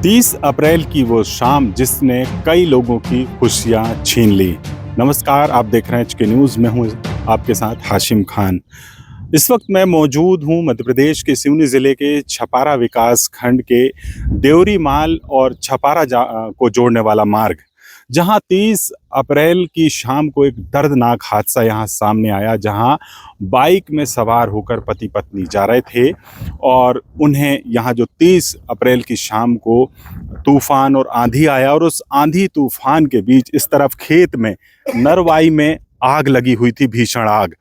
30 अप्रैल की वो शाम जिसने कई लोगों की खुशियां छीन ली। नमस्कार, आप देख रहे हैं एचके न्यूज़ में हूँ आपके साथ हाशिम खान। इस वक्त मैं मौजूद हूँ मध्य प्रदेश के सिवनी ज़िले के छपारा विकास खंड के देवरी माल और छपारा को जोड़ने वाला मार्ग, जहां 30 अप्रैल की शाम को एक दर्दनाक हादसा यहां सामने आया, जहां बाइक में सवार होकर पति पत्नी जा रहे थे और उन्हें यहां जो 30 अप्रैल की शाम को तूफान और आंधी आया और उस आंधी तूफान के बीच इस तरफ खेत में नरवाई में आग लगी हुई थी, भीषण आग।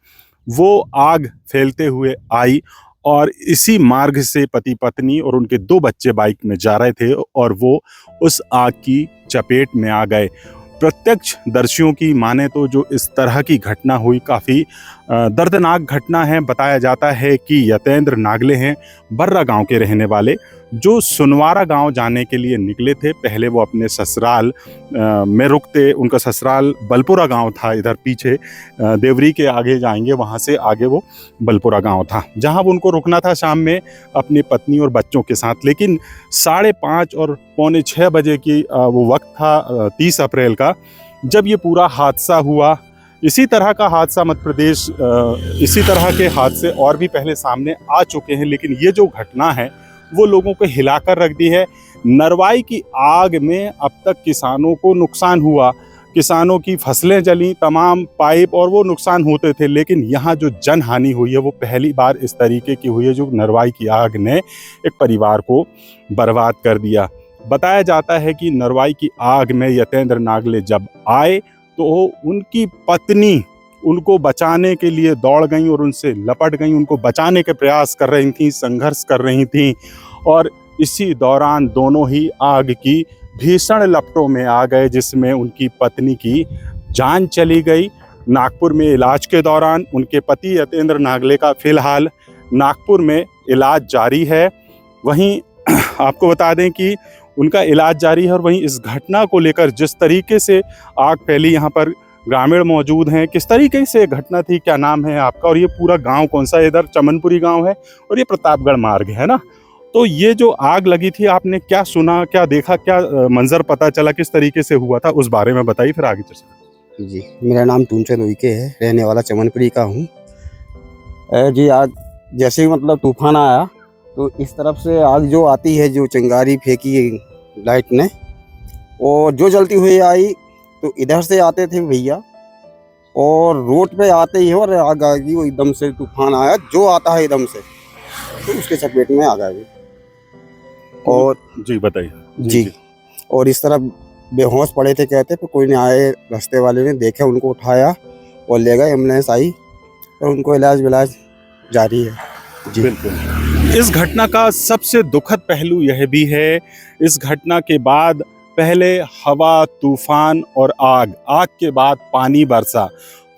वो आग फैलते हुए आई और इसी मार्ग से पति पत्नी और उनके 2 बच्चे बाइक में जा रहे थे और वो उस आग की चपेट में आ गए। प्रत्यक्षदर्शियों की माने तो जो इस तरह की घटना हुई, काफ़ी दर्दनाक घटना है। बताया जाता है कि यतेंद्र नागले हैं, बर्रा गांव के रहने वाले, जो सुनवारा गांव जाने के लिए निकले थे। पहले वो अपने ससुराल में रुकते, उनका ससुराल बलपुरा गांव था, इधर पीछे देवरी के आगे जाएंगे, वहां से आगे वो बलपुरा गांव था, जहां वो उनको रुकना था शाम में अपनी पत्नी और बच्चों के साथ। लेकिन 5:30 और पौने 6 बजे की वो वक्त था 30 अप्रैल का, जब ये पूरा हादसा हुआ। इसी तरह का हादसा मध्य प्रदेश, इसी तरह के हादसे और भी पहले सामने आ चुके हैं, लेकिन ये जो घटना है वो लोगों को हिलाकर रख दी है। नरवाई की आग में अब तक किसानों को नुकसान हुआ, किसानों की फसलें जली, तमाम पाइप और वो नुकसान होते थे, लेकिन यहाँ जो जन हानि हुई है वो पहली बार इस तरीके की हुई है, जो नरवाई की आग ने एक परिवार को बर्बाद कर दिया। बताया जाता है कि नरवाई की आग में यतेंद्र नागले जब आए तो उनकी पत्नी उनको बचाने के लिए दौड़ गई और उनसे लपट गई, उनको बचाने के प्रयास कर रही थी, संघर्ष कर रही थी, और इसी दौरान दोनों ही आग की भीषण लपटों में आ गए, जिसमें उनकी पत्नी की जान चली गई। नागपुर में इलाज के दौरान उनके पति यतेंद्र नागले का फिलहाल नागपुर में इलाज जारी है। वहीं आपको बता दें कि उनका इलाज जारी है, और वहीं इस घटना को लेकर जिस तरीके से आग फैली, यहाँ पर ग्रामीण मौजूद हैं। किस तरीके से घटना थी, क्या नाम है आपका, और ये पूरा गांव कौन सा है? इधर चमनपुरी गांव है और ये प्रतापगढ़ मार्ग है ना। तो ये जो आग लगी थी, आपने क्या सुना, क्या देखा, क्या मंजर पता चला, किस तरीके से हुआ था, उस बारे में बताइए, फिर आगे चलते। जी, मेरा नाम टूनचंद उइके है, रहने वाला चमनपुरी का हूँ। जी, आज जैसे ही मतलब तूफान आया तो इस तरफ से आग जो आती है, जो चिंगारी फेंकी लाइट ने, और जो जलती हुई आई, तो इधर से आते थे भैया, और रोड पे आते ही और आग आ गई। वो एकदम से तूफान आया, जो आता है एकदम से, तो उसके चपेट में आ गई। और जी बताइए। जी, और इस तरफ बेहोश पड़े थे कहते, पर कोई नहीं आए, रास्ते वाले ने देखे, उनको उठाया और ले गए, एम्बुलेंस आई और उनको इलाज जारी है। जी बिल्कुल। इस घटना का सबसे दुखद पहलू यह भी है, इस घटना के बाद पहले हवा, तूफान और आग के बाद पानी बरसा।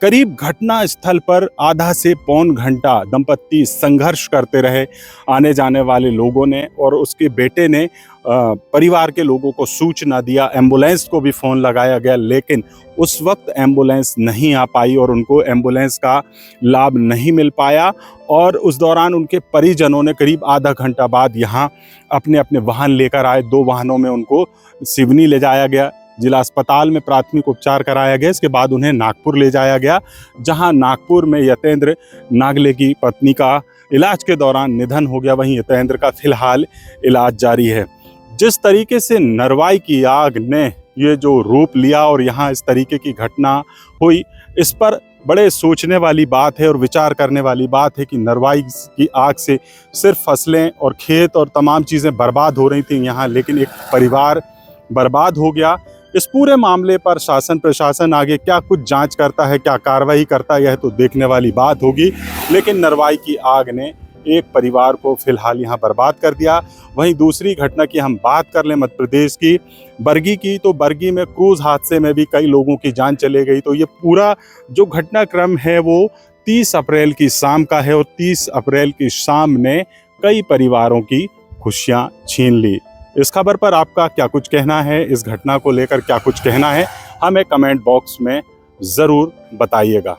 करीब घटना स्थल पर आधा से पौन घंटा दंपत्ति संघर्ष करते रहे। आने जाने वाले लोगों ने और उसके बेटे ने परिवार के लोगों को सूचना दिया, एम्बुलेंस को भी फ़ोन लगाया गया, लेकिन उस वक्त एम्बुलेंस नहीं आ पाई और उनको एम्बुलेंस का लाभ नहीं मिल पाया। और उस दौरान उनके परिजनों ने करीब आधा घंटा बाद यहाँ अपने अपने वाहन लेकर आए। 2 वाहनों में उनको सिवनी ले जाया गया, जिला अस्पताल में प्राथमिक उपचार कराया गया। इसके बाद उन्हें नागपुर ले जाया गया, जहां नागपुर में यतेंद्र नागले की पत्नी का इलाज के दौरान निधन हो गया। वहीं यतेंद्र का फिलहाल इलाज जारी है। जिस तरीके से नरवाई की आग ने ये जो रूप लिया और यहाँ इस तरीके की घटना हुई, इस पर बड़े सोचने वाली बात है और विचार करने वाली बात है कि नरवाई की आग से सिर्फ फसलें और खेत और तमाम चीज़ें बर्बाद हो रही थी यहाँ, लेकिन एक परिवार बर्बाद हो गया। इस पूरे मामले पर शासन प्रशासन आगे क्या कुछ जांच करता है, क्या कार्रवाई करता है, यह तो देखने वाली बात होगी। लेकिन नरवाई की आग ने एक परिवार को फिलहाल यहाँ बर्बाद कर दिया। वहीं दूसरी घटना की हम बात कर लें मध्य प्रदेश की, बरगी की, तो बरगी में क्रूज हादसे में भी कई लोगों की जान चले गई। तो ये पूरा जो घटनाक्रम है वो 30 अप्रैल की शाम का है, और 30 अप्रैल की शाम ने कई परिवारों की खुशियाँ छीन ली। इस खबर पर आपका क्या कुछ कहना है, इस घटना को लेकर क्या कुछ कहना है, हमें कमेंट बॉक्स में ज़रूर बताइएगा।